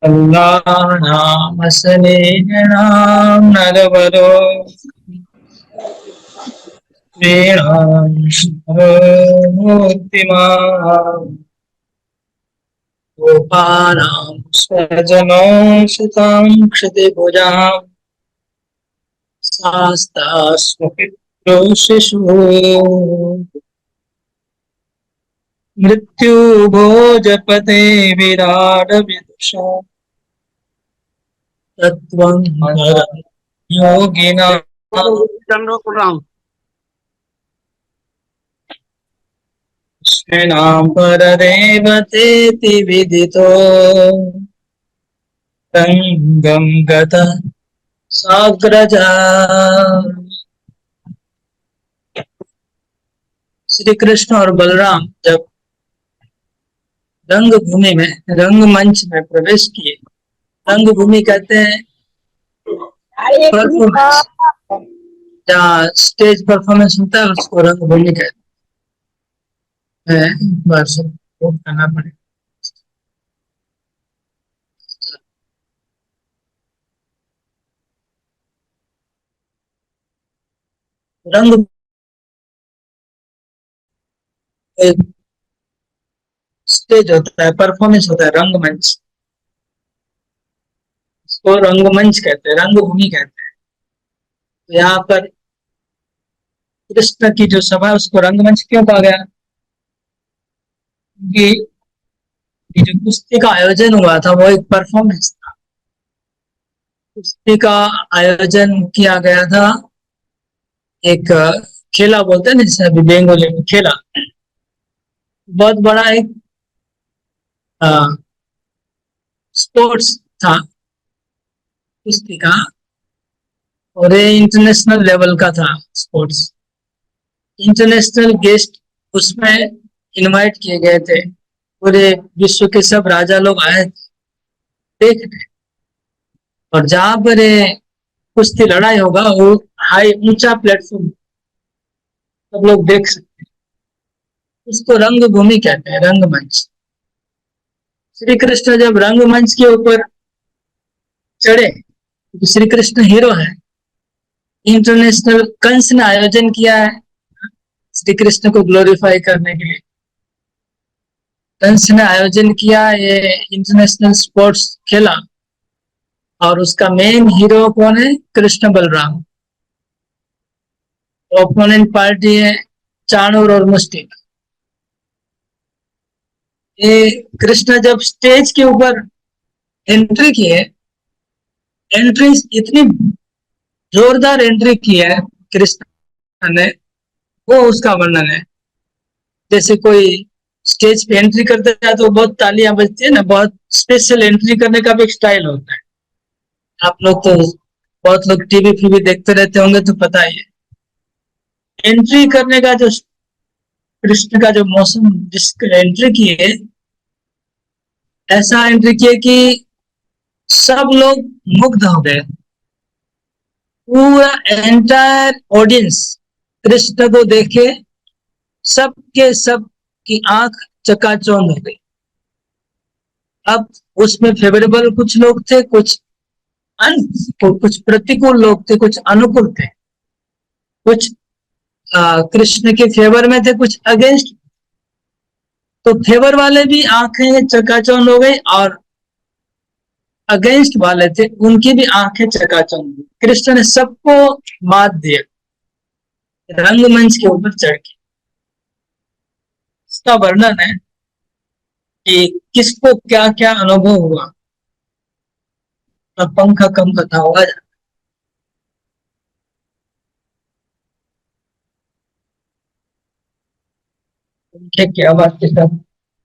कल्याणामसनेनां नरवरो श्रीणां गोपानां स्वजनों सुतां क्षितिभुजां शास्तास्व पितृशिशुः मृत्युभोजपते विराड विदुषा तत्त्वं योगिना कृष्णां परदेव तेति विदितो रंगं गतः साग्रजा। श्री कृष्ण और बलराम जब रंगभूमि में रंगमंच में प्रवेश किए, रंगभूमि कहते हैं परफॉर्मेंस, जहाँ स्टेज परफॉर्मेंस होता है उसको रंगभूमि कहते हैं। बस करना पड़ेगा। रंग स्टेज होता है, परफॉर्मेंस होता है, रंगमंच, इसको रंगमंच कहते हैं, रंगभूमि कहते हैं। तो यहाँ पर कृष्ण की जो सभा है उसको रंगमंच क्यों कहा गया? कि जो कुश्ती का आयोजन हुआ था वो एक परफॉर्मेंस था। कुश्ती का आयोजन किया गया था, एक खेला बोलते हैं ना, जैसे अभी बेंगोली में खेला, बहुत बड़ा एक स्पोर्ट्स था कुश्ती का, और ये इंटरनेशनल लेवल का था स्पोर्ट्स। इंटरनेशनल गेस्ट उसमें इनवाइट किए गए थे, पूरे विश्व के सब राजा लोग आए देखने। और जहां पर कुश्ती लड़ाई होगा वो हाई ऊंचा प्लेटफॉर्म, सब लोग देख सकते हैं, उसको रंगभूमि कहते हैं, रंगमंच। श्री कृष्ण जब रंगमंच के ऊपर चढ़े, तो श्री कृष्ण हीरो है, इंटरनेशनल कंस ने आयोजन किया है श्री कृष्ण को ग्लोरीफाई करने के लिए। कंस ने आयोजन किया ये इंटरनेशनल स्पोर्ट्स खेला, और उसका मेन हीरो कौन है? कृष्ण बलराम। ओपोनेंट पार्टी है चाणूर और मुष्टिक। ये कृष्ण जब स्टेज के ऊपर एंट्री किए, एंट्री इतनी जोरदार एंट्री की है कृष्ण ने, वो उसका वर्णन है। जैसे कोई स्टेज पे एंट्री करता है तो बहुत तालियां बजती है ना, बहुत स्पेशल एंट्री करने का भी एक स्टाइल होता है। आप लोग तो बहुत लोग टीवी फीवी देखते रहते होंगे तो पता ही है। एंट्री करने का जो कृष्ण का जो मौसम, जिस एंट्री की है, ऐसा एंट्री किए कि सब लोग मुग्ध हो गए। पूरा एंटायर ऑडियंस कृष्ण को देखे सबके सब की आंख चकाचौंध हो गई। अब उसमें फेवरेबल कुछ लोग थे, कुछ प्रतिकूल लोग थे, कुछ अनुकूल थे, कुछ कृष्ण के फेवर में थे, कुछ अगेंस्ट। तो फेवर वाले भी आंखें चकाचौंध हो गई, और अगेंस्ट वाले थे उनकी भी आंखें चकाचौंध हुई। कृष्ण ने सबको मात दिया रंगमंच के ऊपर चढ़ के। इसका वर्णन है कि किसको क्या क्या अनुभव हुआ, और पंखा कम कथा होगा। क्या बात के साथ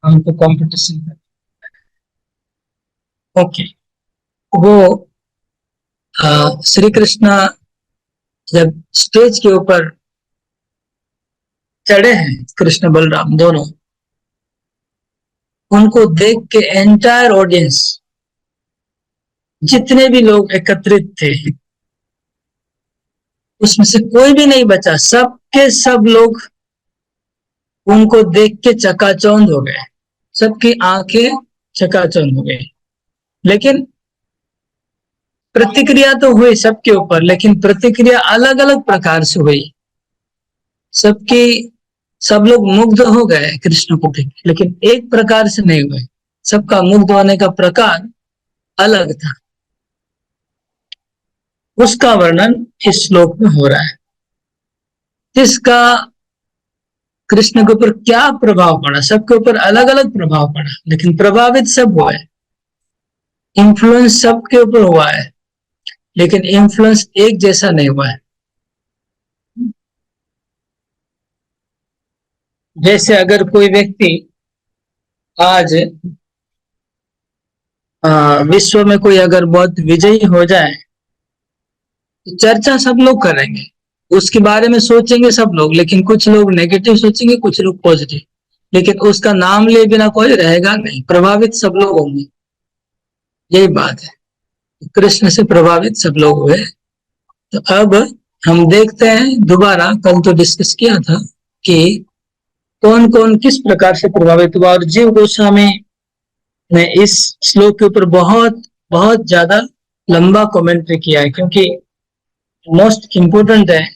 हमको कंपटीशन कर। ओके, वो श्री कृष्ण जब स्टेज के ऊपर चढ़े हैं, कृष्ण बलराम दोनों, उनको देख के एंटायर ऑडियंस, जितने भी लोग एकत्रित थे, उसमें से कोई भी नहीं बचा, सब के सब लोग उनको देख के चकाचौंध हो गए, सबकी आंखें चकाचौंध हो गई। लेकिन प्रतिक्रिया तो हुई सबके ऊपर, लेकिन प्रतिक्रिया अलग अलग प्रकार से हुई। सबकी सब लोग मुग्ध हो गए कृष्ण को देख, लेकिन एक प्रकार से नहीं हुए। सबका मुग्ध होने का प्रकार अलग था। उसका वर्णन इस श्लोक में हो रहा है। इसका कृष्ण के ऊपर क्या प्रभाव पड़ा? सबके ऊपर अलग अलग प्रभाव पड़ा, लेकिन प्रभावित सब हुए। इन्फ्लुएंस सबके ऊपर हुआ है, लेकिन इन्फ्लुएंस एक जैसा नहीं हुआ है। जैसे अगर कोई व्यक्ति आज विश्व में कोई अगर बहुत विजयी हो जाए, तो चर्चा सब लोग करेंगे, उसके बारे में सोचेंगे सब लोग, लेकिन कुछ लोग नेगेटिव सोचेंगे, कुछ लोग पॉजिटिव, लेकिन उसका नाम लिए बिना कोई रहेगा नहीं। प्रभावित सब लोग होंगे, यही बात है। कृष्ण से प्रभावित सब लोग हुए। तो अब हम देखते हैं दोबारा, कल तो डिस्कस किया था कि कौन कौन किस प्रकार से प्रभावित हुआ, और जीव गोस्वामी ने इस श्लोक के ऊपर बहुत बहुत ज्यादा लंबा कमेंट्री किया है, क्योंकि मोस्ट इम्पोर्टेंट है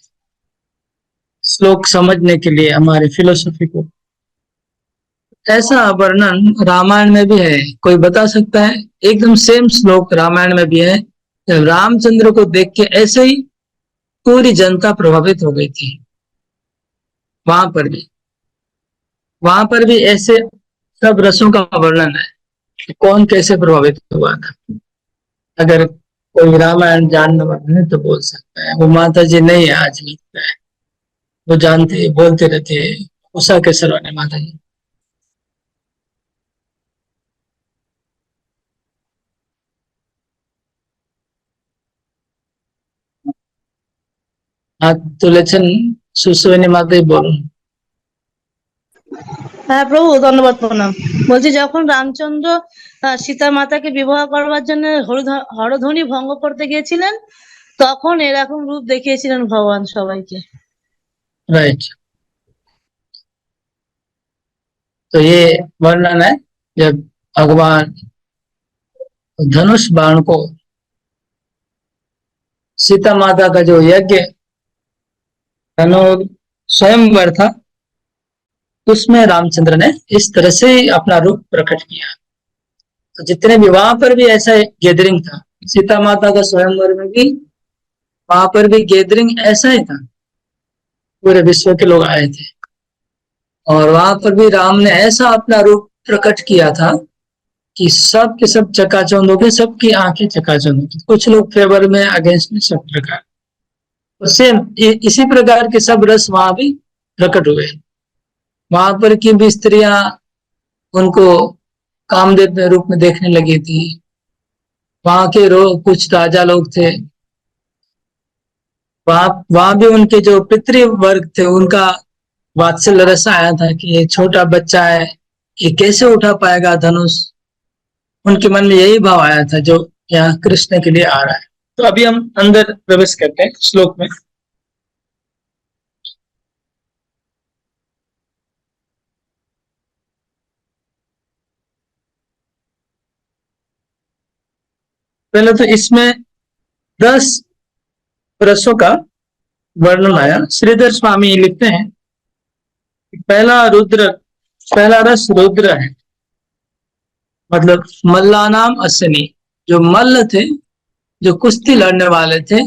श्लोक समझने के लिए हमारे फिलोसफी को। ऐसा वर्णन रामायण में भी है। कोई बता सकता है? एकदम सेम श्लोक रामायण में भी है। रामचंद्र को देख के ऐसे ही पूरी जनता प्रभावित हो गई थी। वहां पर भी ऐसे सब रसों का वर्णन है कि कौन कैसे प्रभावित हुआ था। अगर कोई रामायण जानने वाला है तो बोल सकता है। वो माता जी नहीं है आज, लगता है वो जानते बोलते रहते हैं। उषा के सरवाने माता जी। हाँ, तो लेकिन सुसुविनी माता ही बोलो। হ্যাঁ প্রভু, ধন্যবাদ, প্রণাম। বলছি, যখন রামচন্দ্র সীতা মাতাকে বিবাহ করবার জন্য হরধ্বনি ভঙ্গ করতে গিয়েছিলেন, তখন এরকম রূপ দেখিয়েছিলেন ভগবান সবাইকে। राइट। तो ये वर्णन है जब भगवान धनुष बाण को, सीता माता का जो यज्ञ धनु स्वयंवर था, उसमें रामचंद्र ने इस तरह से अपना रूप प्रकट किया। तो जितने भी वहां पर भी ऐसा गैदरिंग था, सीता माता का स्वयंवर में भी वहां पर भी गैदरिंग ऐसा ही था। पूरे विश्व के लोग आए थे, और वहां पर भी राम ने ऐसा अपना रूप प्रकट किया था कि सब के सब चकाचौंध हो गए, सबकी आंखें चकाचौंध हो गई। कुछ लोग फेवर में, अगेंस्ट में, सब प्रकार। तो सेम इसी प्रकार के सब रस वहां भी प्रकट हुए। वहां पर की भी स्त्रियां उनको कामदेव के रूप में देखने लगी थी। वहां के कुछ राजा लोग थे, वहां भी उनके जो पितृ वर्ग थे, उनका वात्सल्य रस आया था कि ये छोटा बच्चा है, ये कैसे उठा पाएगा धनुष। उनके मन में यही भाव आया था जो यहाँ कृष्ण के लिए आ रहा है। तो अभी हम अंदर प्रवेश करते हैं श्लोक में। पहले तो इसमें 10 रसों का वर्णन आया। श्रीधर स्वामी लिखते हैं पहला रस रुद्र है, मतलब मल्लानाम असनी। जो मल्ल थे, जो कुश्ती लड़ने वाले थे,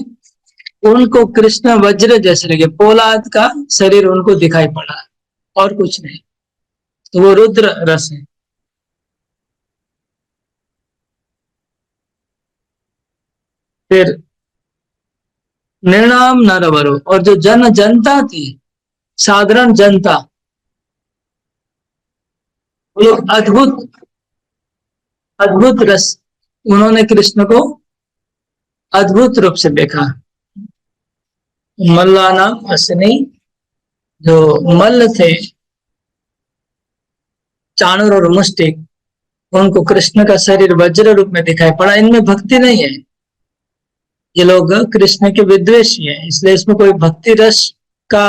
उनको कृष्ण वज्र जैसे लगे, पोलाद का शरीर उनको दिखाई पड़ा, और कुछ नहीं। तो वो रुद्र रस है। फिर निर्णाम नरवरो, और जो जनता थी, साधारण जनता, वो लोग अद्भुत अद्भुत रस, उन्होंने कृष्ण को अद्भुत रूप से देखा। मल्लाना असनी, जो मल्ल थे, चाणूर और मुष्टिक, उनको कृष्ण का शरीर वज्र रूप में दिखाई पड़ा। इनमें भक्ति नहीं है, ये लोग कृष्ण के विद्वेषी हैं, इसलिए इसमें कोई भक्ति रस का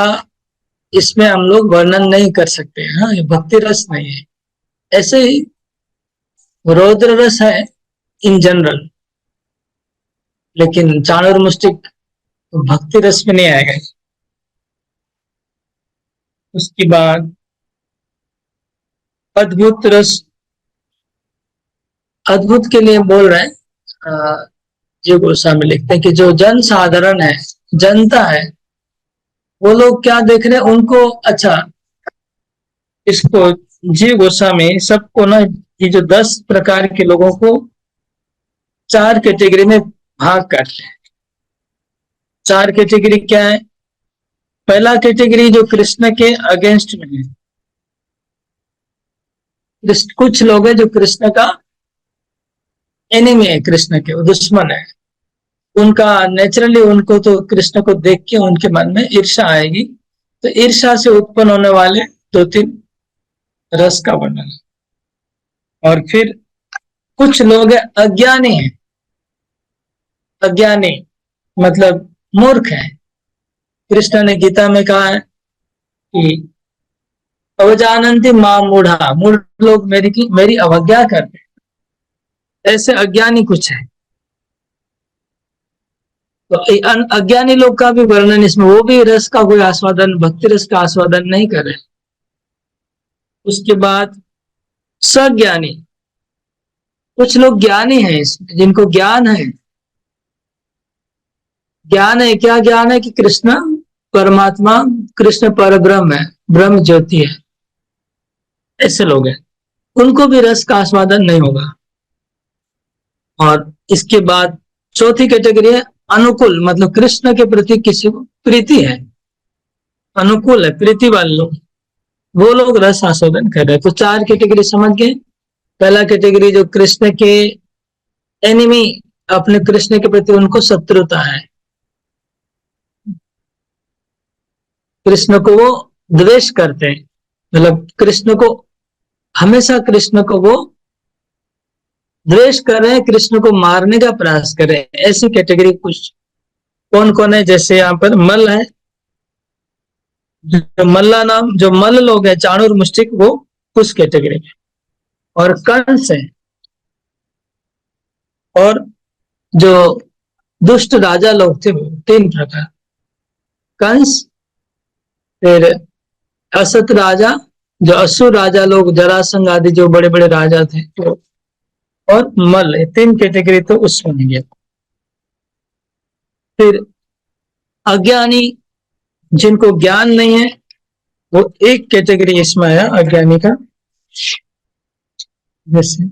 इसमें हम लोग वर्णन नहीं कर सकते। हाँ, ये भक्ति रस नहीं है। ऐसे ही रौद्र रस है, इन जनरल, लेकिन चाणूर मुष्टिक भक्ति रस में नहीं आएगा। उसके बाद अद्भुत रस, अद्भुत के लिए बोल रहे हैं जीव गोस्वामी लिखते हैं कि जो जन साधारण है, जनता है, वो लोग क्या देख रहे हैं उनको, अच्छा इसको जीव गोस्वामी सबको ना, ये जो 10 प्रकार के लोगों को 4 कैटेगरी में भाग करते हैं। 4 कैटेगरी क्या है? पहला कैटेगरी जो कृष्ण के अगेंस्ट में है, कुछ लोग हैं जो कृष्ण का एनिमी है, कृष्ण के दुश्मन है। उनका नेचुरली, उनको तो कृष्ण को देख के उनके मन में ईर्ष्या आएगी, तो ईर्ष्या से उत्पन्न होने वाले 2-3 रस का वर्णन। और फिर कुछ लोग अज्ञानी हैं, अज्ञानी मतलब मूर्ख है। कृष्ण ने गीता में कहा है कि अवजानन्ति मां मूढ़ा, मूढ़ लोग मेरी अवज्ञा करते हैं। ऐसे अज्ञानी कुछ है, तो अज्ञानी लोग का भी वर्णन इसमें, वो भी रस का कोई आस्वादन, भक्ति रस का आस्वादन नहीं कर रहे। उसके बाद सज्ञानी, कुछ लोग ज्ञानी हैं इसमें, जिनको ज्ञान है। ज्ञान है, क्या ज्ञान है? कि कृष्ण परमात्मा, कृष्ण परब्रह्म है, ब्रह्म ज्योति है। ऐसे लोग हैं, उनको भी रस का आस्वादन नहीं होगा। और इसके बाद चौथी कैटेगरी है अनुकूल, मतलब कृष्ण के प्रति किसी को प्रीति है, अनुकूल है, प्रीति वाले लोग, वो लोग रस आस्वादन कर रहे हैं। तो 4 कैटेगरी समझ गए। पहला कैटेगरी जो कृष्ण के एनिमी, अपने कृष्ण के प्रति उनको शत्रुता है, कृष्ण को वो द्वेष करते हैं, मतलब कृष्ण को हमेशा, कृष्ण को वो द्वेष कर रहे हैं, कृष्ण को मारने का प्रयास कर रहे हैं। ऐसी कैटेगरी कुछ कौन कौन है? जैसे यहाँ पर मल्ल है, जो मल्ला नाम, जो मल्ल लोग हैं, चाणूर मुष्टिक, वो उस कैटेगरी में। और कंस है, और जो दुष्ट राजा लोग थे, वो 3 प्रकार, कंस, फिर असत राजा, जो असुर राजा लोग, जरासंध आदि जो बड़े बड़े राजा थे, तो और मल्ल, 3 कैटेगरी तो उसमें नहीं है। फिर अज्ञानी, जिनको ज्ञान नहीं है, वो एक कैटेगरी इसमें आया अज्ञानी का। जैसे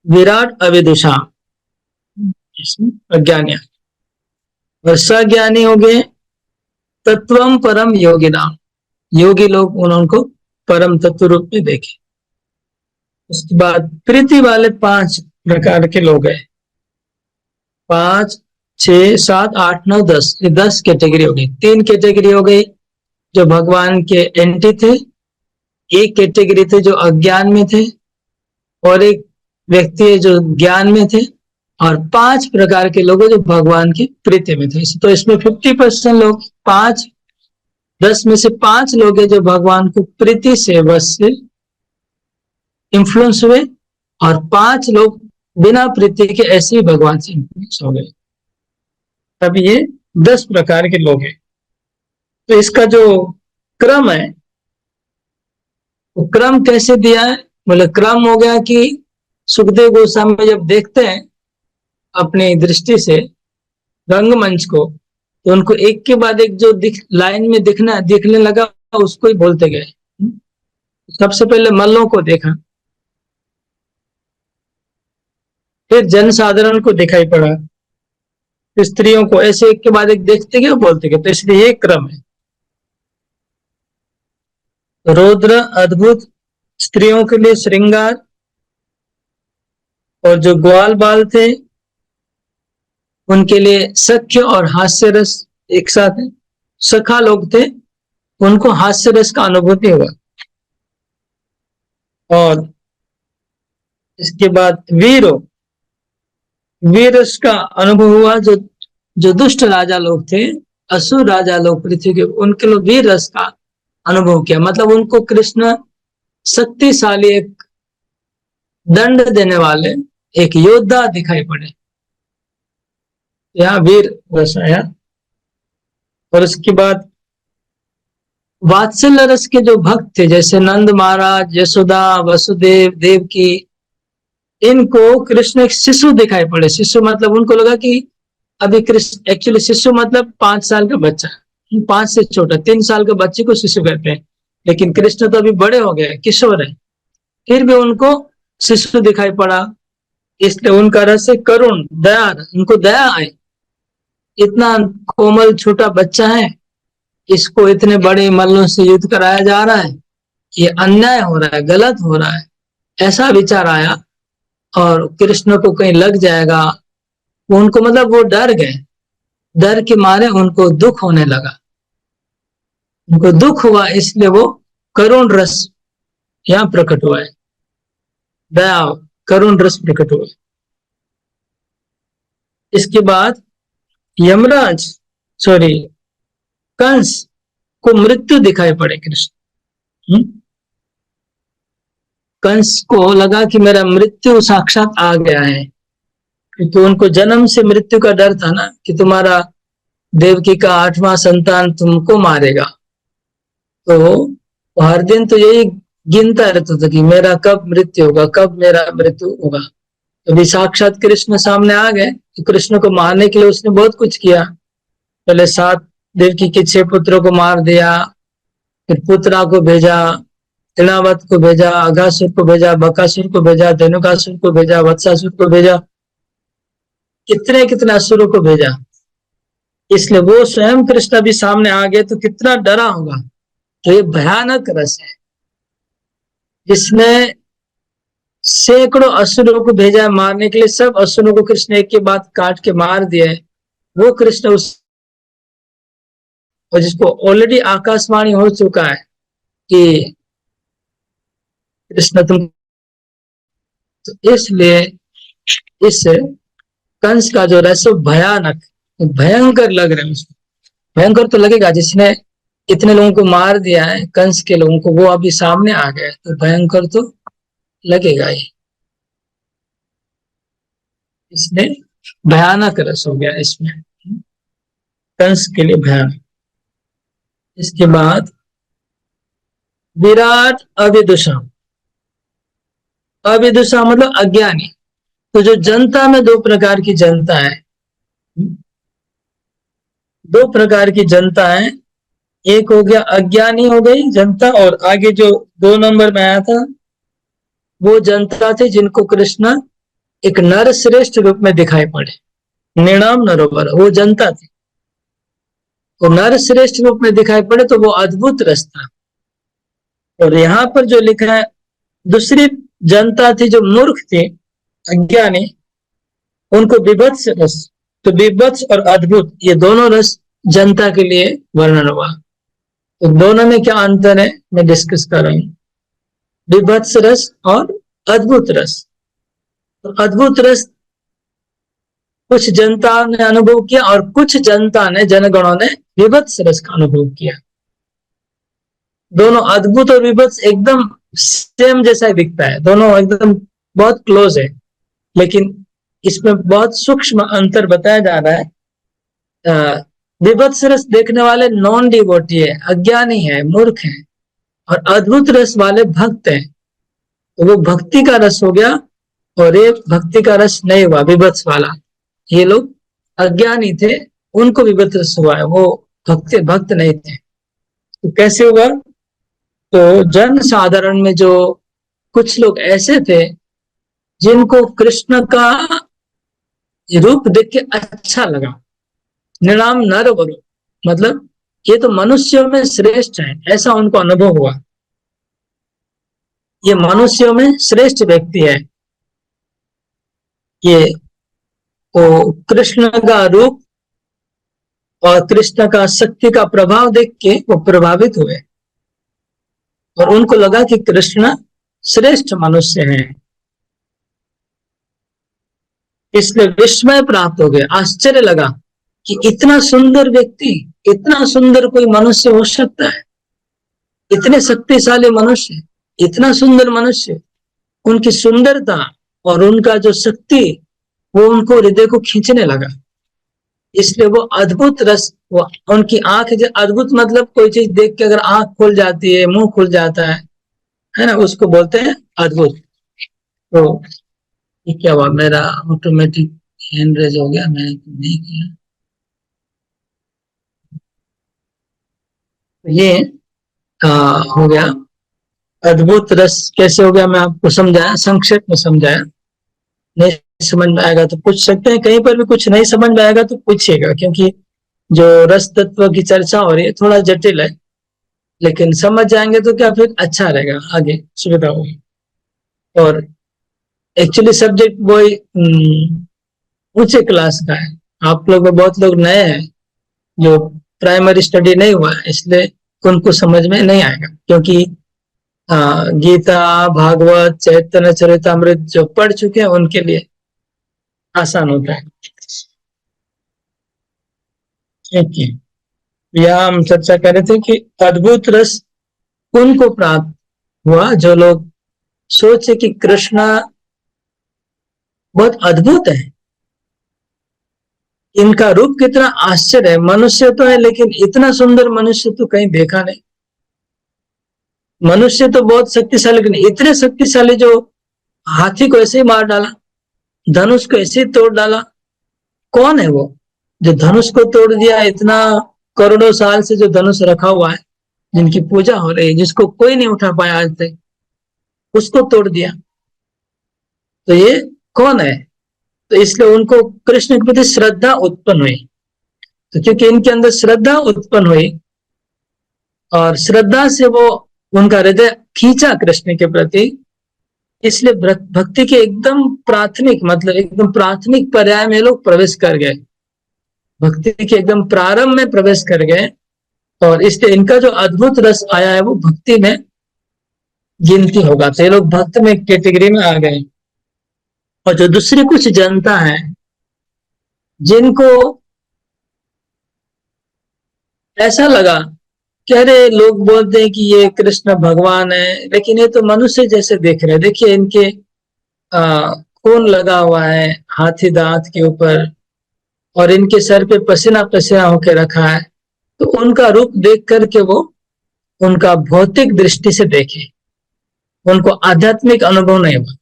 विराट अविदुषा, इसमें अज्ञानी। और सज्ञानी हो गए तत्वम परम योगिना, योगी लोग उनको परम तत्व रूप में देखे। उसके बाद प्रीति वाले 5 प्रकार के लोग हैं, 5, 6, 7, 8, 9, 10, ये 10 कैटेगरी हो गई। 3 कैटेगरी हो गई जो भगवान के एंटी थे, एक कैटेगरी थे जो अज्ञान में थे, और एक व्यक्ति है जो ज्ञान में थे, और 5 प्रकार के लोग जो भगवान की प्रीति में थे। तो इसमें 50% लोग, 10 में से 5 लोग हैं जो भगवान को प्रीति से, बस से इन्फ्लुएंस हुए, और 5 लोग बिना प्रीति के ऐसे ही भगवान से इन्फ्लुएंस हो गए। तब ये 10 प्रकार के लोग हैं। तो इसका जो क्रम है, वो क्रम कैसे दिया है? बोले क्रम हो गया कि सुखदेव गोस्वामी जब देखते हैं अपनी दृष्टि से रंगमंच को, तो उनको एक के बाद एक जो लाइन में दिखने लगा, उसको ही बोलते गए। सबसे पहले मल्लों को देखा, फिर जनसाधारण को दिखाई पड़ा, फिर स्त्रियों को, ऐसे एक के बाद एक देखते गए, बोलते गए। तो इसलिए ये क्रम है। रौद्र अद्भुत, स्त्रियों के लिए श्रृंगार, और जो ग्वाल बाल थे उनके लिए सख्य और हास्य रस एक साथ है। सखा लोग थे, उनको हास्य रस का अनुभूति हुआ। और इसके बाद वीर रस का अनुभव हुआ, जो दुष्ट राजा लोग थे, असुर राजा लोग पृथ्वी के, उनके लिए वीर रस का अनुभव किया। मतलब उनको कृष्ण शक्तिशाली एक दंड देने वाले एक योद्धा दिखाई पड़े। यहाँ वीर रस आया। और उसके बाद वात्सल्य रस के जो भक्त थे, जैसे नंद महाराज, यशोदा, वसुदेव, देवकी, इनको कृष्ण एक शिशु दिखाई पड़े। शिशु मतलब उनको लगा कि अभी कृष्ण, एक्चुअली शिशु मतलब 5 साल का बच्चा, 5 से छोटा, 3 साल के बच्चे को शिशु कहते हैं। लेकिन कृष्ण तो अभी बड़े हो गए, किशोर है, फिर भी उनको शिशु दिखाई पड़ा। इसलिए उनका रस करुण, दया, उनको दया आई। इतना कोमल छोटा बच्चा है, इसको इतने बड़े मल्लों से युद्ध कराया जा रहा है, ये अन्याय हो रहा है, गलत हो रहा है, ऐसा विचार आया। और कृष्ण को कहीं लग जाएगा, उनको मतलब वो डर गए। डर के मारे उनको दुख होने लगा, उनको दुख हुआ, इसलिए वो करुण रस यहाँ प्रकट हुआ है। दया, करुण रस प्रकट हुआ है। इसके बाद यमराज, सॉरी, कंस को मृत्यु दिखाई पड़े कृष्ण। कंस को लगा कि मेरा मृत्यु साक्षात आ गया है, क्योंकि उनको जन्म से मृत्यु का डर था ना, कि तुम्हारा देवकी का 8वां संतान तुमको मारेगा। तो हर दिन तो यही गिनता रहता था कि मेरा कब मृत्यु होगा, कब मेरा मृत्यु होगा। अभी साक्षात कृष्ण सामने आ गए, तो कृष्ण को मारने के लिए उसने बहुत कुछ किया। पहले 7 देवकी के 6 पुत्रों को मार दिया, फिर पुत्रा को भेजा, तृणावत को भेजा, अघासुर को भेजा, बकासुर को भेजा, धनुकासुर को भेजा, वत्सासुर को भेजा, कितने कितने असुरों को भेजा। इसलिए वो स्वयं कृष्ण भी सामने आ गए, तो कितना डरा होगा। तो ये भयानक रस है, जिसने सैकड़ों असुरों को भेजा है मारने के लिए। सब असुरों को कृष्ण एक के बाद काट के मार दिए। वो कृष्ण उस, और जिसको ऑलरेडी आकाशवाणी हो चुका है कि कृष्ण तुम, तो इसलिए इस कंस का जो रस भयानक, भयंकर लग रहा है उसको। भयंकर तो लगेगा, जिसने इतने लोगों को मार दिया है, कंस के लोगों को, वो अभी सामने आ गए, तो भयंकर तो लगेगा ही। इसने भयानक रस हो गया इसमें, कंस के लिए भयानक। इसके बाद विराट अविदुषा। अविदुषा मतलब अज्ञानी। तो जो जनता में 2 प्रकार की जनता है, 2 प्रकार की जनता है। एक हो गया अज्ञानी हो गई जनता, और आगे जो 2 नंबर में आया था, वो जनता थे जिनको कृष्ण एक नर श्रेष्ठ रूप में दिखाई पड़े। निर्णाम नरोवर, वो जनता थी। तो नर श्रेष्ठ रूप में दिखाई पड़े, तो वो अद्भुत रस था। और यहाँ पर जो लिखा है, दूसरी जनता थी जो मूर्ख थी, अज्ञानी, उनको विभत्स रस। तो विभत्स और अद्भुत, ये दोनों रस जनता के लिए वर्णन हुआ। तो दोनों में क्या अंतर है, मैं डिस्कस कर रहा हूं। विभत्स रस और अद्भुत रस। तो अद्भुत रस कुछ जनता ने अनुभव किया, और कुछ जनता ने, जनगणों ने विभत्स रस का अनुभव किया। दोनों अद्भुत और विभत्स एकदम सेम जैसा दिखता है, दोनों एकदम बहुत क्लोज है, लेकिन इसमें बहुत सूक्ष्म अंतर बताया जा रहा है। विभत्स रस देखने वाले नॉन डिवोटी है, अज्ञानी है, मूर्ख है, और अद्भुत रस वाले भक्त हैं। तो वो भक्ति का रस हो गया, और ये भक्ति का रस नहीं हुआ, विभत्स वाला। ये लोग अज्ञानी थे, उनको विभत्स रस हुआ है, वो भक्त नहीं थे। तो कैसे हुआ? तो जन साधारण में जो कुछ लोग ऐसे थे जिनको कृष्ण का रूप देख के अच्छा लगा, निराम नर वरु, मतलब ये तो मनुष्यों में श्रेष्ठ है, ऐसा उनको अनुभव हुआ। ये मनुष्यों में श्रेष्ठ व्यक्ति है, ये तो कृष्ण का रूप और कृष्ण का शक्ति का प्रभाव देख के वो प्रभावित हुए, और उनको लगा कि कृष्ण श्रेष्ठ मनुष्य हैं। इसलिए विस्मय प्राप्त हो गया, आश्चर्य लगा कि इतना सुंदर व्यक्ति, इतना सुंदर कोई मनुष्य हो सकता है, इतने शक्तिशाली मनुष्य, इतना सुंदर मनुष्य उनकी सुंदरता और उनका जो शक्ति वो उनको हृदय को खींचने लगा। इसलिए वो अद्भुत रस, वो उनकी आंख जो अद्भुत मतलब कोई चीज देख के अगर आंख खुल जाती है, मुंह खुल जाता है ना, उसको बोलते हैं अद्भुत। तो ये क्या हुआ, मेरा ऑटोमेटिक हैंड रेज हो गया, मैंने तो नहीं किया। तो ये हो गया अद्भुत रस कैसे हो गया, मैं आपको समझाया, संक्षेप में समझाया। नहीं समझ में आएगा तो पूछ सकते हैं, कहीं पर भी कुछ नहीं समझ में आएगा तो पूछिएगा, क्योंकि जो रस तत्व की चर्चा हो रही है थोड़ा जटिल है, लेकिन समझ जाएंगे तो क्या फिर अच्छा रहेगा, आगे सुविधा होगी। और एक्चुअली सब्जेक्ट वही ऊंचे क्लास का है। आप लोग में बहुत लोग नए हैं जो प्राइमरी स्टडी नहीं हुआ है, इसलिए उनको समझ में नहीं आएगा, क्योंकि गीता, भागवत, चैतन्य चरितमृत जो पढ़ चुके हैं उनके लिए आसान होता है। ठीक है, यहाँ हम चर्चा कर रहे थे कि अद्भुत रस उनको प्राप्त हुआ जो लोग सोचे कि कृष्ण बहुत अद्भुत है, इनका रूप कितना आश्चर्य है, मनुष्य तो है लेकिन इतना सुंदर मनुष्य तो कहीं देखा नहीं। मनुष्य तो बहुत शक्तिशाली, लेकिन इतने शक्तिशाली जो हाथी को ऐसे ही मार डाला, धनुष को ऐसे ही तोड़ डाला, कौन है वो जो धनुष को तोड़ दिया? इतना करोड़ों साल से जो धनुष रखा हुआ है, जिनकी पूजा हो रही है, जिसको कोई नहीं उठा पाया आज तक, उसको तोड़ दिया। तो ये कौन है? तो इसलिए उनको कृष्ण के प्रति श्रद्धा उत्पन्न हुई। तो क्योंकि इनके अंदर श्रद्धा उत्पन्न हुई और श्रद्धा से वो उनका हृदय खींचा कृष्ण के प्रति, इसलिए भक्ति के एकदम प्राथमिक मतलब एकदम प्राथमिक पर्याय में लोग प्रवेश कर गए, भक्ति के एकदम प्रारंभ में प्रवेश कर गए। और इसलिए इनका जो अद्भुत रस आया है वो भक्ति में गिनती होगा, तो ये लोग भक्त में कैटेगरी में आ गए। और जो दूसरी कुछ जनता है जिनको ऐसा लगा कि अरे लोग बोलते हैं कि ये कृष्ण भगवान है, लेकिन ये तो मनुष्य जैसे देख रहे हैं, देखिए इनके खून लगा हुआ है हाथी दांत के ऊपर और इनके सर पे पसीना पसीना होके रखा है। तो उनका रूप देख करके वो उनका भौतिक दृष्टि से देखे, उनको आध्यात्मिक अनुभव नहीं हुआ,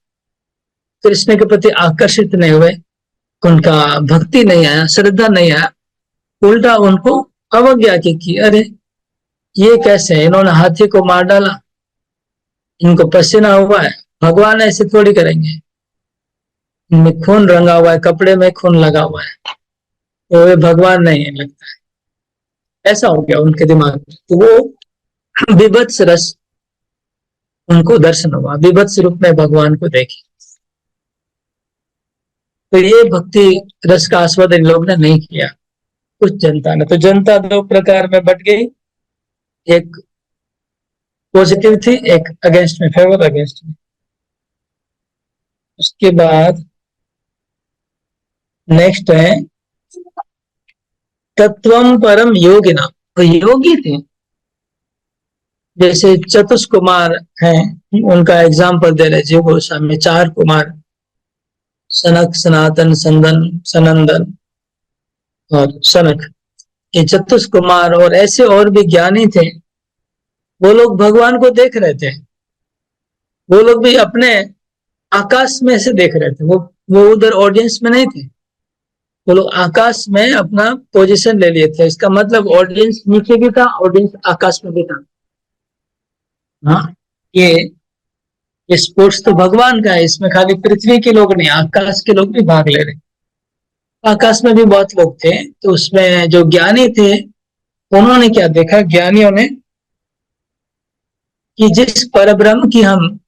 कृष्ण के प्रति आकर्षित नहीं हुए, उनका भक्ति नहीं आया, श्रद्धा नहीं आया, उल्टा उनको अवज्ञा की अरे ये कैसे है, इन्होंने हाथी को मार डाला, इनको पसीना हुआ है, भगवान ऐसे थोड़ी करेंगे, इनमें खून रंगा हुआ है, कपड़े में खून लगा हुआ है, तो वे भगवान नहीं है लगता है। ऐसा हो गया उनके दिमाग में। तो वो विभत्स रस उनको दर्शन हुआ, विभत्स रूप में भगवान को देखे। तो ये भक्ति रस का आस्वादन इन लोग ने नहीं किया, कुछ जनता ने। तो जनता दो प्रकार में बट गई, एक पॉजिटिव थी, एक अगेंस्ट में, फेवर अगेंस्ट में। उसके बाद नेक्स्ट है तत्वम परम योगिना। तो योगी थे, जैसे चतुष्कुमार हैं, उनका एग्जाम्पल दे रहे जीव गोस्वामी, 4 कुमार, सनक, सनातन, सनंदन और सनक, ये चतुष्कुमार और ऐसे और भी ज्ञानी थे। वो लोग भगवान को देख रहे थे, वो लोग भी अपने आकाश में से देख रहे थे, वो उधर ऑडियंस में नहीं थे, वो लोग आकाश में अपना पोजीशन ले लिए थे। इसका मतलब ऑडियंस नीचे भी था, ऑडियंस आकाश में भी था। हाँ, ये स्पोर्ट्स तो भगवान का है, इसमें खाली पृथ्वी के लोग नहीं, आकाश के लोग भी भाग ले रहे। आकाश में भी बहुत लोग थे, तो उसमें जो ज्ञानी थे उन्होंने क्या देखा, ज्ञानियों ने, कि जिस परब्रह्म की हम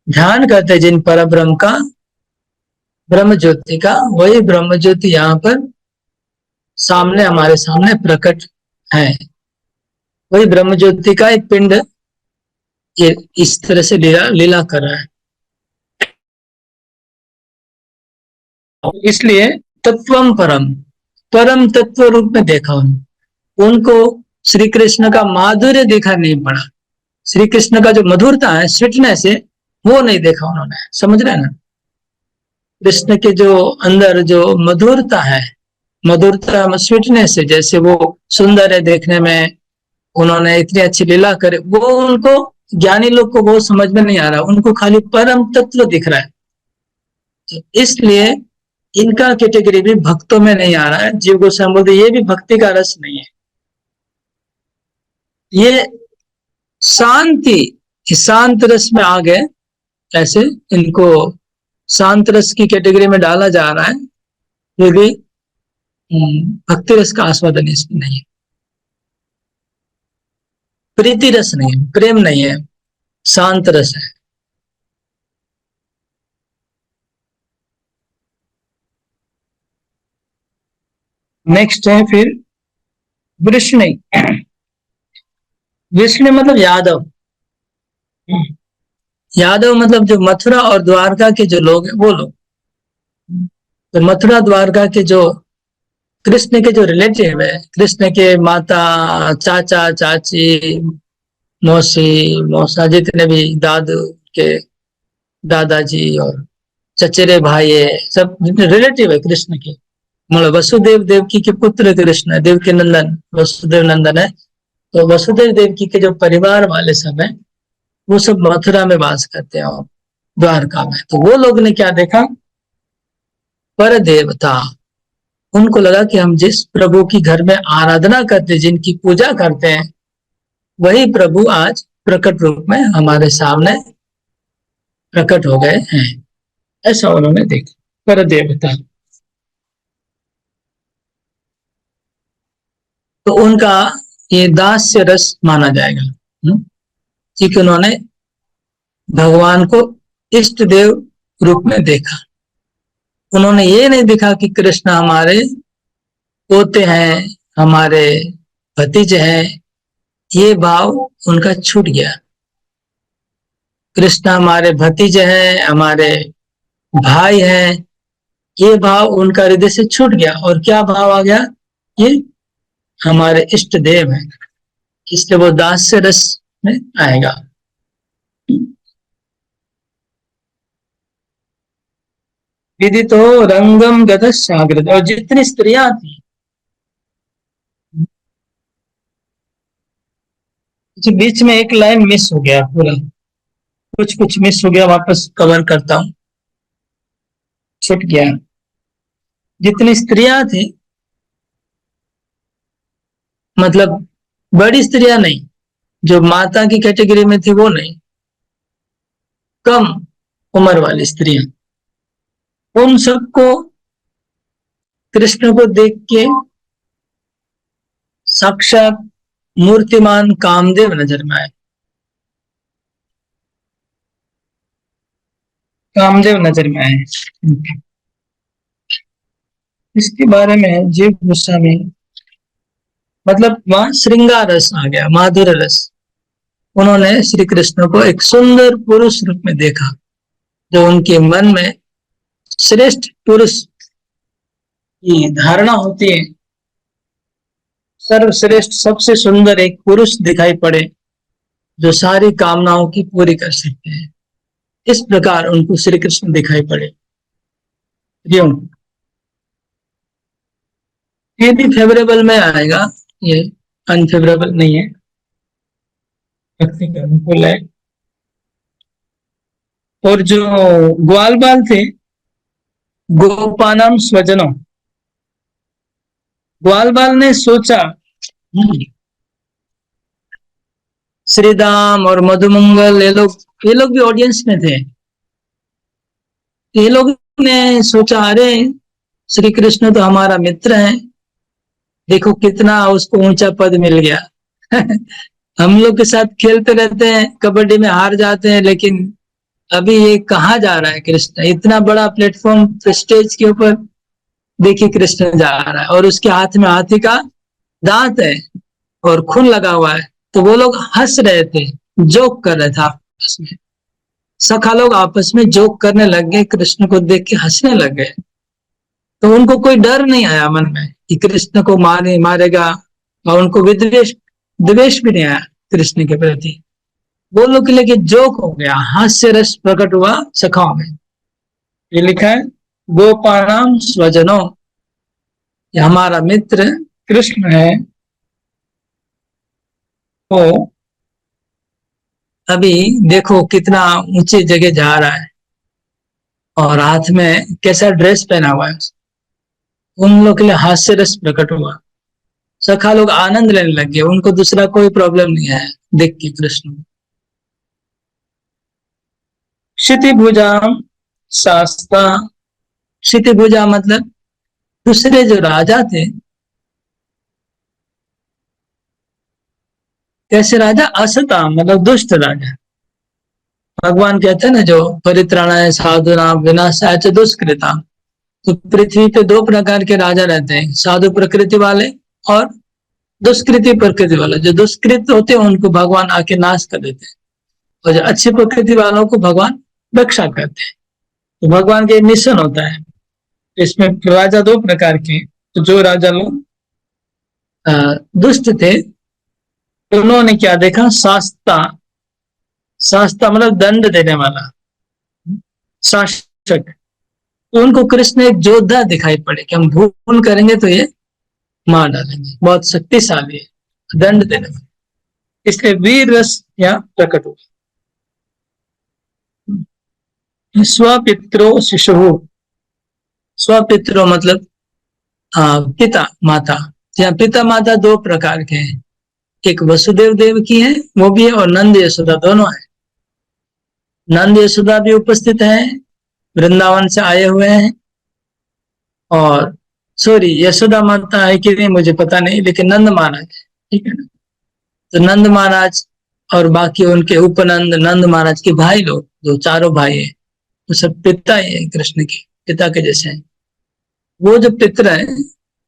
ध्यान करते, जिन परब्रह्म का, ब्रह्म ज्योति का, वही ब्रह्म ज्योति यहाँ पर सामने, हमारे सामने प्रकट है। वही ब्रह्म ज्योति का एक पिंड ये इस तरह से लीला कर रहा है। इसलिए तत्वम परम, परम तत्व रूप में देखा उनको श्री कृष्ण का माधुर्य देखा नहीं पड़ा। श्री कृष्ण का जो मधुरता है, स्वीटनेस है, वो नहीं देखा उन्होंने, समझ रहे हैं ना। कृष्ण के जो अंदर जो मधुरता है, मधुरता स्वीटनेस है, जैसे वो सुंदर है देखने में, उन्होंने इतनी अच्छी लीला करे, वो उनको ज्ञानी लोग को वो समझ में नहीं आ रहा, उनको खाली परम तत्व दिख रहा है। तो इसलिए इनका कैटेगरी भी भक्तों में नहीं आ रहा है। जीव गोस्वामी बोलते ये भी भक्ति का रस नहीं है, ये शांति, शांत रस में आ गए। ऐसे इनको शांत रस की कैटेगरी में डाला जा रहा है, ये भी भक्ति रस का आस्वादन इसमें नहीं है, प्रीति रस नहीं है, प्रेम नहीं है, शांत रस है। नेक्स्ट है फिर वृष्णि। वृष्णि मतलब यादव। यादव मतलब जो मथुरा और द्वारका के जो लोग हैं वो लोग, तो मथुरा द्वारका के जो कृष्ण के जो रिलेटिव है, कृष्ण के माता, चाचा, चाची, मौसी, मौसा, जितने भी दादू के दादाजी और चचेरे भाई है, सब जितने रिलेटिव है कृष्ण के, मतलब वसुदेव देवकी के पुत्र कृष्ण है, देवकी नंदन वसुदेव नंदन है। तो वसुदेव देवकी के जो परिवार वाले सब है, वो सब मथुरा में वास करते हैं और द्वारका में। तो वो लोग ने क्या देखा, पर देवता, उनको लगा कि हम जिस प्रभु की घर में आराधना करते, जिनकी पूजा करते हैं, वही प्रभु आज प्रकट रूप में हमारे सामने प्रकट हो गए हैं, ऐसा उन्होंने देखा, पर देवता। तो उनका ये दास्य रस माना जाएगा, क्योंकि उन्होंने भगवान को इष्ट देव रूप में देखा। उन्होंने ये नहीं देखा कि कृष्ण हमारे पोते हैं, हमारे भतीजे हैं, ये भाव उनका छूट गया। कृष्ण हमारे भतीजे हैं, हमारे भाई हैं, ये भाव उनका हृदय से छूट गया, और क्या भाव आ गया, ये हमारे इष्ट देव हैं, इसलिए वो दास्य रस में आएगा। विदितो तो रंगम गत सागृत, और जितनी स्त्रियां थी, बीच में एक लाइन मिस हो गया, पूरा कुछ कुछ मिस हो गया, वापस कवर करता हूं, छूट गया। जितनी स्त्रियां थी, मतलब बड़ी स्त्रियां नहीं, जो माता की कैटेगरी में थी वो नहीं, कम उम्र वाली स्त्रियां, उन सबको कृष्ण को देख के साक्षात मूर्तिमान कामदेव नजर में आए। कामदेव नजर में आए। इसके बारे में जीव गोस्वामी, मतलब वहां श्रृंगार रस आ गया, माधुर्य रस। उन्होंने श्री कृष्ण को एक सुंदर पुरुष रूप में देखा, जो उनके मन में श्रेष्ठ पुरुष की धारणा होती है, सर्वश्रेष्ठ सबसे सुंदर एक पुरुष दिखाई पड़े, जो सारी कामनाओं की पूरी कर सकते हैं, इस प्रकार उनको श्री कृष्ण दिखाई पड़े। क्यों, ये भी फेवरेबल में आएगा, ये अनफेवरेबल नहीं है, भक्ति का अनुकूल है। और जो ग्वाल बाल थे, गोपानाम स्वजनों, ग्वाल बाल ने सोचा, श्रीदाम और मधुमंगल, ये लोग भी ऑडियंस में थे, ये लोग ने सोचा, अरे श्री कृष्ण तो हमारा मित्र है, देखो कितना उसको ऊंचा पद मिल गया। हम लोग के साथ खेलते रहते हैं, कबड्डी में हार जाते हैं, लेकिन अभी ये कहाँ जा रहा है कृष्ण, इतना बड़ा प्लेटफॉर्म स्टेज के ऊपर देखिए कृष्ण जा रहा है, और उसके हाथ में हाथी का दांत है और खून लगा हुआ है। तो वो लोग हंस रहे थे, जोक कर रहे थे आपस में, सखा लोग आपस में जोक करने लग गए, कृष्ण को देख के हंसने लग गए। तो उनको कोई डर नहीं आया मन में कि कृष्ण को मारेगा, और उनको विद्वेष द्वेष भी नहीं आया कृष्ण के प्रति। वो लोग के लिए कि जोक हो गया, हास्य रस प्रकट हुआ सखाओं में। ये लिखा है गोपाणाम स्वजनो, ये हमारा मित्र कृष्ण है, वो अभी देखो कितना ऊंची जगह जा रहा है और हाथ में कैसा ड्रेस पहना हुआ है। उन लोग के लिए हास्य रस प्रकट हुआ, सखा लोग आनंद लेने लग गए, उनको दूसरा कोई प्रॉब्लम नहीं है देख के कृष्ण को। क्षितिभुजा शास्ता, क्षितिभुजा मतलब दूसरे जो राजा थे, कैसे राजा, असता मतलब दुष्ट राजा। भगवान कहते हैं ना जो परित्राणाय साधुनाम विनाशाय च दुष्कृताम। तो पृथ्वी पे दो प्रकार के राजा रहते हैं, साधु प्रकृति वाले और दुष्कृति प्रकृति वाले। जो दुष्कृत होते हैं उनको भगवान आके नाश कर देते हैं, और जो अच्छी प्रकृति वालों को भगवान रक्षा करते हैं। तो भगवान का मिशन होता है। इसमें राजा दो प्रकार के, तो जो राजा लोग दुष्ट थे, तो उन्होंने क्या देखा, शास्ता, शास्ता मतलब दंड देने वाला, शासक। तो उनको कृष्ण एक योद्धा दिखाई पड़े कि हम भूल करेंगे तो ये मार डालेंगे, बहुत शक्तिशाली है, दंड देने वाला, इसलिए वीर रस यहाँ प्रकट हुआ। स्वपित्रो शिशु, स्वपित्रो मतलब पिता माता। यहाँ पिता माता दो प्रकार के हैं, एक वसुदेव देव की है वो भी है, और नंद यशोदा दोनों है। नंद यशोदा भी उपस्थित है, वृंदावन से आए हुए हैं। और सॉरी, यशोदा माता है कि नहीं मुझे पता नहीं, लेकिन नंद महाराज है, ठीक है ना। तो नंद महाराज और बाकी उनके उपनंद, नंद महाराज के भाई लोग, जो चारों भाई है, वो सब पिता ही है, कृष्ण के पिता के जैसे हैं। वो जो पितर है,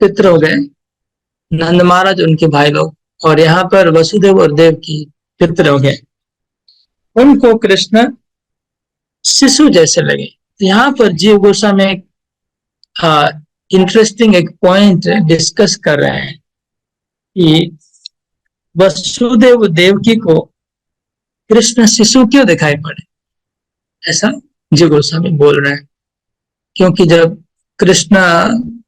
पितर हो गए नंद महाराज, उनके भाई लोग, और यहाँ पर वसुदेव और देव की पितर हो गए। उनको कृष्ण शिशु जैसे लगे। तो यहाँ पर जीव गोस्वामी में एक इंटरेस्टिंग एक पॉइंट डिस्कस कर रहे हैं कि वसुदेव देवकी को कृष्ण शिशु क्यों दिखाई पड़े, ऐसा जीव गोस्वामी बोल रहे हैं। क्योंकि जब कृष्ण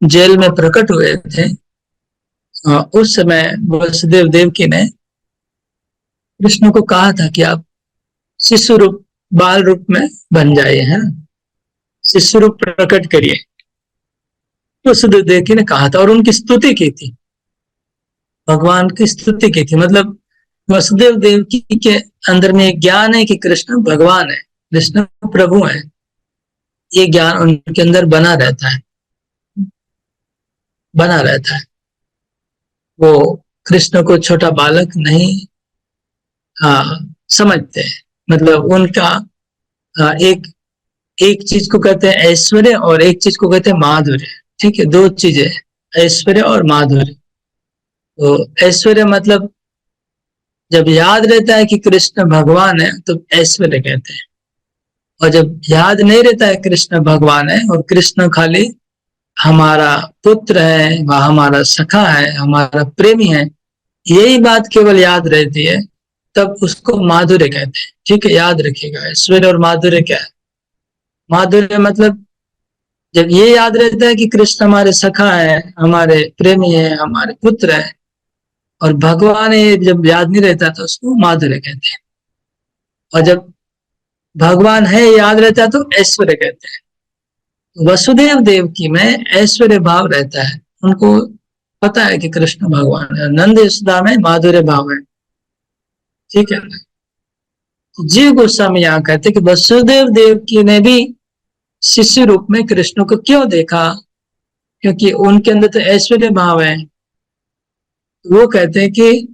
जेल में प्रकट हुए थे, उस समय वसुदेव देवकी ने कृष्ण को कहा था कि आप शिशु रूप, बाल रूप में बन जाइए, है ना, शिशु रूप प्रकट करिए। वसुदेव देवकी ने कहा था और उनकी स्तुति की थी, भगवान की स्तुति की थी। मतलब वसुदेव देवकी के अंदर में ज्ञान है कि कृष्ण भगवान है, कृष्ण प्रभु है, ये ज्ञान उनके अंदर बना रहता है, बना रहता है। वो कृष्ण को छोटा बालक नहीं समझते हैं। मतलब उनका एक एक चीज को कहते हैं ऐश्वर्य और एक चीज को कहते हैं माधुर्य, ठीक है, दो चीजें, ऐश्वर्य और माधुर्य। तो ऐश्वर्य मतलब जब याद रहता है कि कृष्ण भगवान है तो ऐश्वर्य कहते हैं, और जब याद नहीं रहता है कृष्ण भगवान है और कृष्ण खाली हमारा पुत्र है, वह हमारा सखा है, हमारा प्रेमी है, यही बात केवल याद रहती है, तब उसको माधुर्य कहते हैं। ठीक है, याद रखिएगा ऐश्वर्य और माधुर्य क्या है। माधुर्य मतलब जब ये याद रहता है कि कृष्ण हमारे सखा है, हमारे प्रेमी है, हमारे पुत्र है, और भगवान है, जब याद नहीं रहता तो उसको माधुर्य कहते हैं। और जब भगवान है याद रहता है तो ऐश्वर्य कहते हैं। वसुदेव देवकी में ऐश्वर्य भाव रहता है, उनको पता है कि कृष्ण भगवान है। नंद यशोदा में माधुर्य भाव है, ठीक है। जीव गोस्वामी यहाँ कहते कि वसुदेव देवकी ने भी शिशु रूप में कृष्ण को क्यों देखा, क्योंकि उनके अंदर तो ऐश्वर्य भाव है। वो कहते हैं कि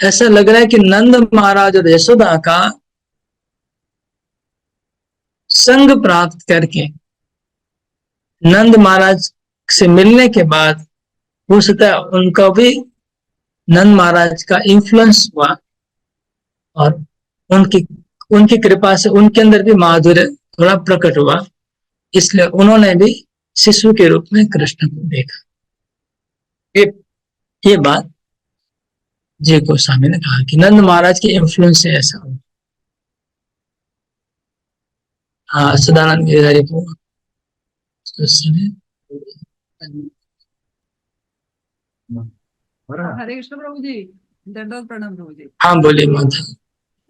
ऐसा लग रहा है कि नंद महाराज और यशोदा का संग प्राप्त करके, नंद महाराज से मिलने के बाद हो सकता है उनका भी नंद महाराज का इन्फ्लुएंस हुआ और उनकी उनकी कृपा से उनके अंदर भी माधुर्य थोड़ा प्रकट हुआ, इसलिए उन्होंने भी शिशु के रूप में कृष्ण को देखा। ये बात जी गोस्वामी ने कहा कि नंद महाराज के इन्फ्लुएंस से ऐसा हुआ। हाँ सदानंद गिरधारी को हरे कृष्ण प्रभु जी। दंडवत प्रणाम प्रभु जी। हाँ बोलिए माता।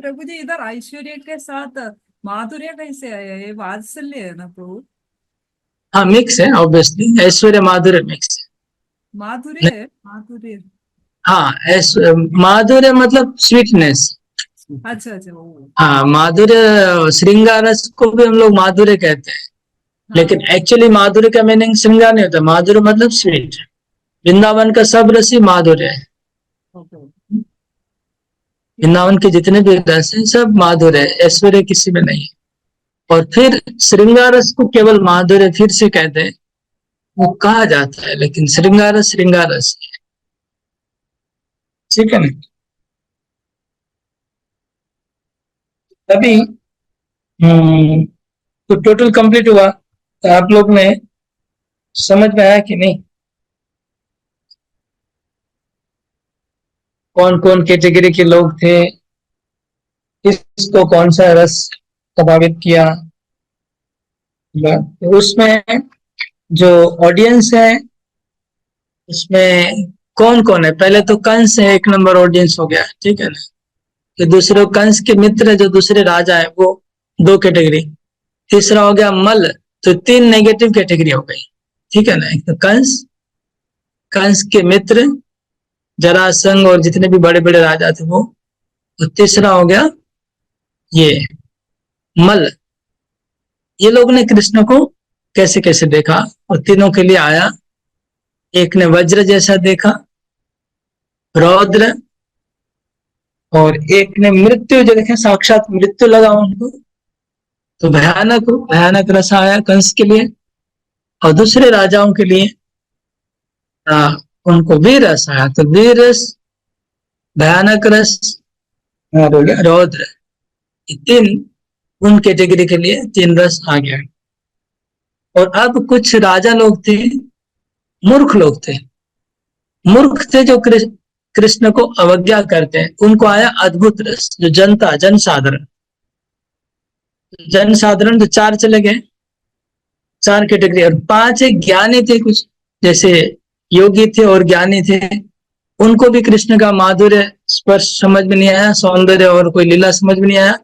प्रभु जी इधर ऐश्वर्य के साथ माधुर्य कैसे आया? ये वात्सल्य है ना प्रभु? हाँ मिक्स है ऑब्वियसली, ऐश्वर्य माधुर्य मिक्स माधुर्य है। है, माधुर्य। हाँ माधुर्य मतलब स्वीटनेस। अच्छा अच्छा वो। हाँ माधुर्य, श्रृंगार रस को भी हम लोग माधुर्य कहते हैं, लेकिन हाँ। एक्चुअली माधुर्य का मीनिंग श्रृंगार नहीं होता, माधुर्य मतलब स्वीट। वृंदावन का सब रस ही माधुर्य है। ओके। वृंदावन के जितने भी रस हैं सब माधुर्य है, ऐश्वर्य किसी में नहीं है। और फिर श्रृंगार रस को केवल माधुर्य फिर से कहते हैं, वो कहा जाता है, लेकिन श्रृंगार रस है। ठीक है ना। अभी तो टोटल कंप्लीट हुआ, तो आप लोग ने समझ में आया कि नहीं? कौन कौन कैटेगरी के लोग थे, किसको कौन सा रस प्रभावित किया? तो उसमें जो ऑडियंस है उसमें कौन कौन है? पहले तो कंस है, एक नंबर ऑडियंस हो गया, ठीक है ना। फिर दूसरे कंस के मित्र जो दूसरे राजा है वो दो कैटेगरी। तीसरा हो गया मल, तो तीन नेगेटिव कैटेगरी हो गई, ठीक है ना। एक तो कंस, कंस के मित्र जरासंध और जितने भी बड़े बड़े राजा थे वो। और तीसरा हो गया ये मल। ये लोग ने कृष्ण को कैसे कैसे देखा, और तीनों के लिए आया। एक ने वज्र जैसा देखा, रौद्र, और एक ने मृत्यु जो देखे, साक्षात मृत्यु लगा उनको, तो भयानक भयानक रस आया कंस के लिए। और दूसरे राजाओं के लिए उनको वीर रस आया, तो वीर रस, भयानक रस और हो गया रौद्र। तीन उन कैटेगरी के लिए तीन रस आ गया। और अब कुछ राजा लोग थे, मूर्ख लोग थे, मूर्ख थे जो कृष्ण को अवज्ञा करते हैं, उनको आया अद्भुत रस। जो जनता, जनसाधारण तो चार चले गए, चार कैटेगरी। और पांच एक ज्ञानी थे कुछ, जैसे योगी थे और ज्ञानी थे, उनको भी कृष्ण का माधुर्य स्पर्श समझ में नहीं आया, सौंदर्य और कोई लीला समझ में नहीं आया।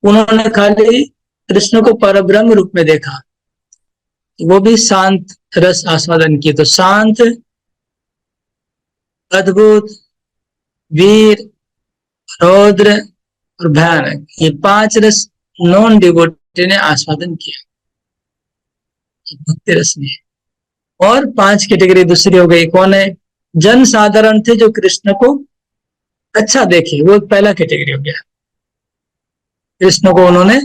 उन्होंने खाली कृष्ण को परब्रह्म रूप में देखा, वो भी शांत रस आस्वादन किए। तो शांत, अद्भुत, वीर, रौद्र और भयानक, ये पांच रस नॉन डिवोटी ने आस्वादन किया, भक्ति रस ने। और पांच कैटेगरी दूसरी हो गई, कौन है? जन साधारण थे जो कृष्ण को अच्छा देखे, वो पहला कैटेगरी हो गया। कृष्ण को उन्होंने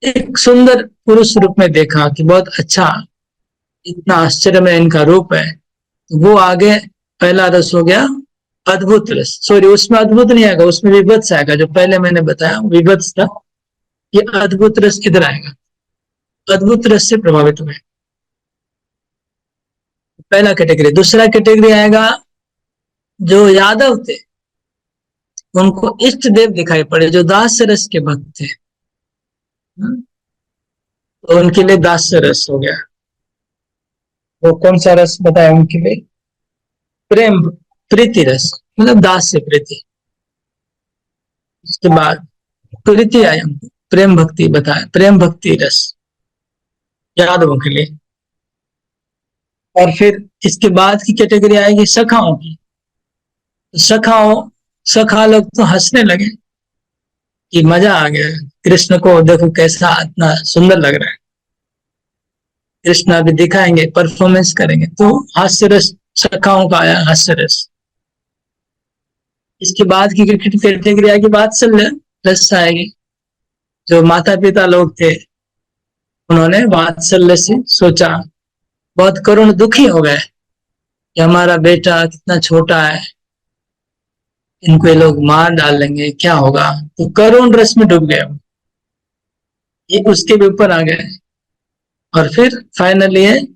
एक सुंदर पुरुष रूप में देखा कि बहुत अच्छा, इतना आश्चर्य में इनका रूप है, तो वो आगे पहला रस हो गया अद्भुत रस। सॉरी, उसमें अद्भुत नहीं आएगा, उसमें विभत्स आएगा। जो पहले मैंने बताया विभत्स था, ये अद्भुत रस किधर आएगा? अद्भुत रस से प्रभावित हुए, पहला कैटेगरी। दूसरा कैटेगरी आएगा जो यादव थे, उनको इष्ट देव दिखाई पड़े, जो दास रस के भक्त थे, तो उनके लिए दास रस हो गया। वो कौन सा रस बताया उनके लिए? प्रेम, प्रीति रस, मतलब दास से प्रीति। उसके बाद प्रीति आई हमको, प्रेम भक्ति बताया, प्रेम भक्ति रस यादवों के लिए। और फिर इसके बाद की कैटेगरी आएगी सखाओं की। सखा लोग तो हंसने लगे कि मजा आ गया, कृष्ण को देखो कैसा इतना सुंदर लग रहा है, कृष्ण अभी दिखाएंगे, परफॉर्मेंस करेंगे। तो हास्य रस सखाओं का आया, हास्य रस। इसके बाद की क्रिकेट कैटेगरी आएगी वात्सल्य रस आएगी। जो माता पिता लोग थे उन्होंने वात्सल्य से सोचा, बहुत करुण दुखी हो गए कि हमारा बेटा कितना छोटा है, इनको ये लोग मार डालेंगे, क्या होगा। तो करुण रस में डूब गए, ये उसके भी ऊपर आ गए। और फिर फाइनली ये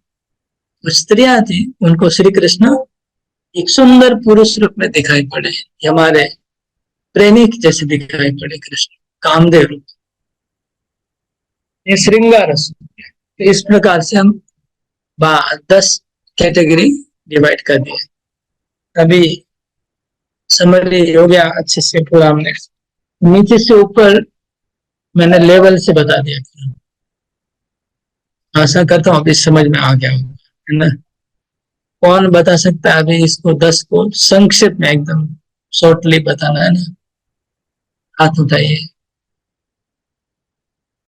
स्त्रियां थी, उनको श्री कृष्ण एक सुंदर पुरुष रूप में दिखाई पड़े, हमारे प्रेमिक जैसे दिखाई पड़े कृष्ण, कामदेव रूप। ये श्रृंगार रस हो गया। तो इस प्रकार से हम 10 कैटेगरी डिवाइड कर दिए। अभी समरी हो गया अच्छे से पूरा। हमने नीचे से ऊपर मैंने लेवल से बता दिया पूरा। आशा करता हूँ अभी समझ में आ गया होगा, है ना। कौन बता सकता है अभी इसको 10 को संक्षिप्त में एकदम शॉर्टली बताना, है ना। हाथ उठाइए।